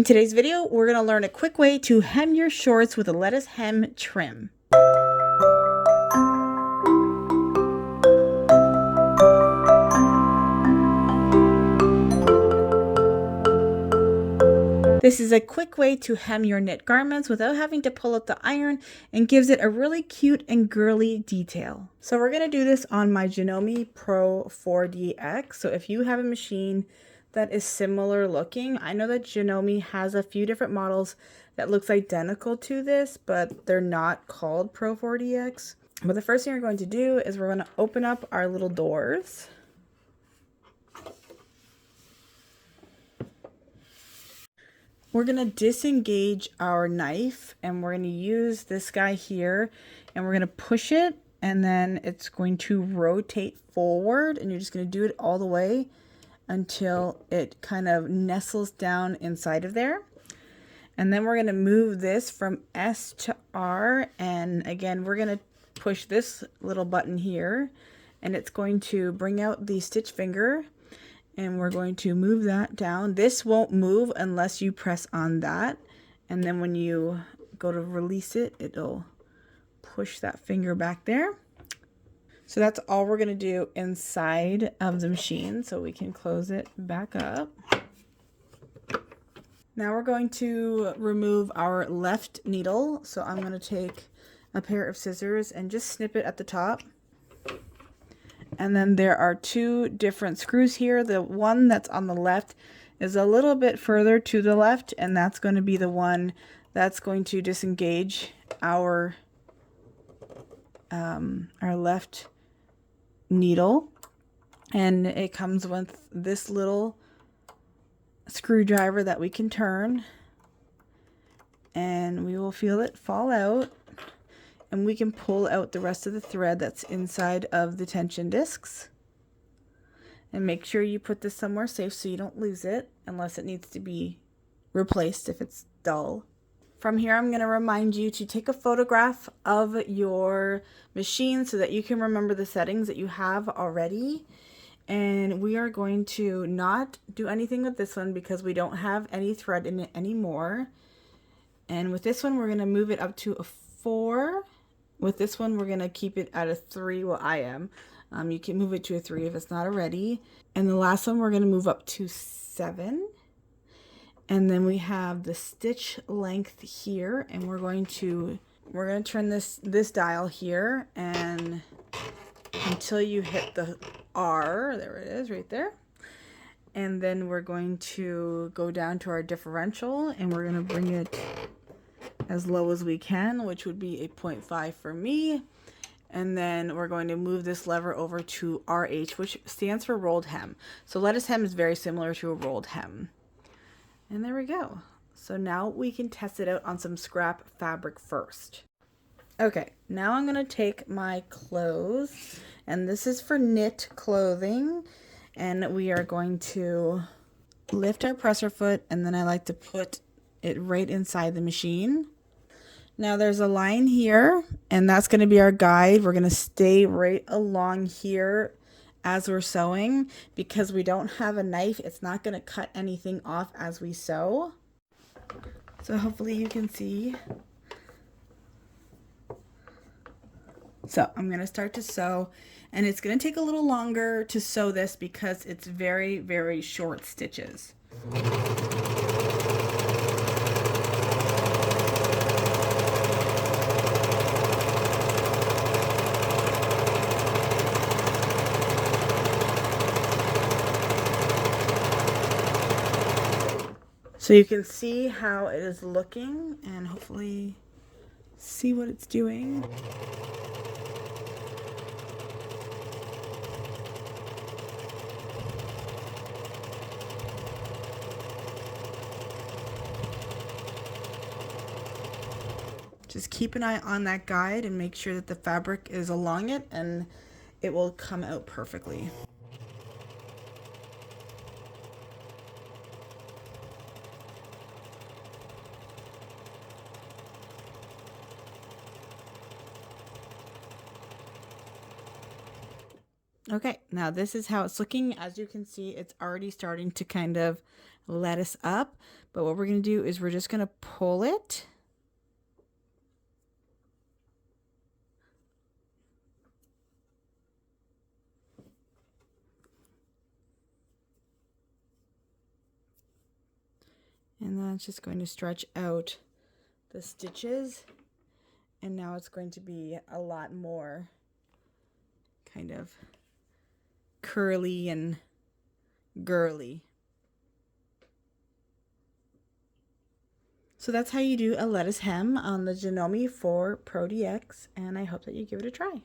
In today's video, we're going to learn a quick way to hem your shorts with a lettuce hem trim. This is a quick way to hem your knit garments without having to pull out the iron and gives it a really cute and girly detail. So we're going to do this on my Janome Pro 4DX. So if you have a machine that is similar looking, I know that Janome has a few different models that looks identical to this, but they're not called Pro 4DX. But the first thing we're going to do is we're going to open up our little doors. We're going to disengage our knife and we're going to use this guy here and we're going to push it and then it's going to rotate forward and you're just going to do it all the way until it kind of nestles down inside of there. And then we're going to move this from S to R, and again we're going to push this little button here and it's going to bring out the stitch finger. And we're going to move that down. This won't move unless you press on that. And then when you go to release it, it'll push that finger back there. So that's all we're going to do inside of the machine. So we can close it back up. Now we're going to remove our left needle. So I'm going to take a pair of scissors and just snip it at the top. And then there are two different screws here. The one that's on the left is a little bit further to the left, and that's going to be the one that's going to disengage our left needle. And it comes with this little screwdriver that we can turn, and we will feel it fall out. And we can pull out the rest of the thread that's inside of the tension discs. And make sure you put this somewhere safe so you don't lose it unless it needs to be replaced if it's dull. From here, I'm going to remind you to take a photograph of your machine so that you can remember the settings that you have already. And we are going to not do anything with this one because we don't have any thread in it anymore. And with this one, we're going to move it up to a 4. With this one, we're going to keep it at a 3. Well, I am. You can move it to a 3 if it's not already. And the last one, we're going to move up to 7. And then we have the stitch length here. And we're going to turn this dial here and until you hit the R. There it is right there. And then we're going to go down to our differential and we're going to bring it as low as we can, which would be a 0.5 for me. And then we're going to move this lever over to RH, which stands for rolled hem. So lettuce hem is very similar to a rolled hem. And there we go. So now we can test it out on some scrap fabric first. Okay, now I'm going to take my clothes, and this is for knit clothing. And we are going to lift our presser foot, and then I like to put it right inside the machine. Now there's a line here, and that's going to be our guide. We're going to stay right along here as we're sewing because we don't have a knife. It's not going to cut anything off as we sew. So hopefully you can see. So I'm going to start to sew, and it's going to take a little longer to sew this because it's very, very short stitches. So you can see how it is looking and hopefully see what it's doing. Just keep an eye on that guide and make sure that the fabric is along it and it will come out perfectly. Okay, now this is how it's looking. As you can see, it's already starting to kind of lettuce up. But what we're going to do is we're just going to pull it. And then it's just going to stretch out the stitches. And now it's going to be a lot more kind of curly and girly. So that's how you do a lettuce hem on the Janome 4 Pro DX, and I hope that you give it a try.